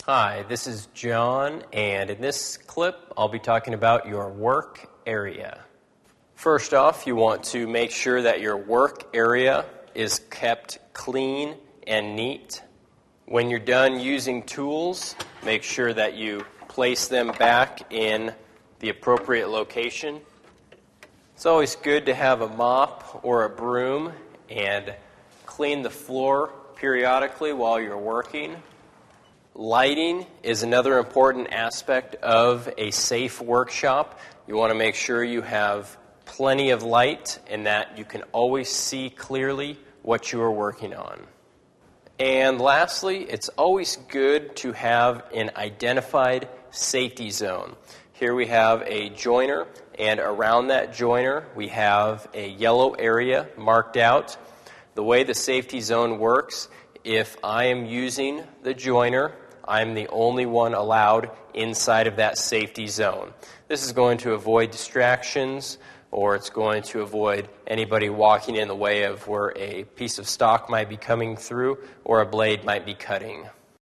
Hi, this is John, and in this clip, I'll be talking about your work area. First off, you want to make sure that your work area is kept clean and neat. When you're done using tools, make sure that you place them back in the appropriate location. It's always good to have a mop or a broom and clean the floor periodically while you're working. Lighting is another important aspect of a safe workshop. You want to make sure you have plenty of light and that you can always see clearly what you are working on. And lastly, it's always good to have an identified safety zone. Here we have a joiner, and around that joiner we have a yellow area marked out. The way the safety zone works, if I am using the joiner, I'm the only one allowed inside of that safety zone. This is going to avoid distractions, or it's going to avoid anybody walking in the way of where a piece of stock might be coming through or a blade might be cutting.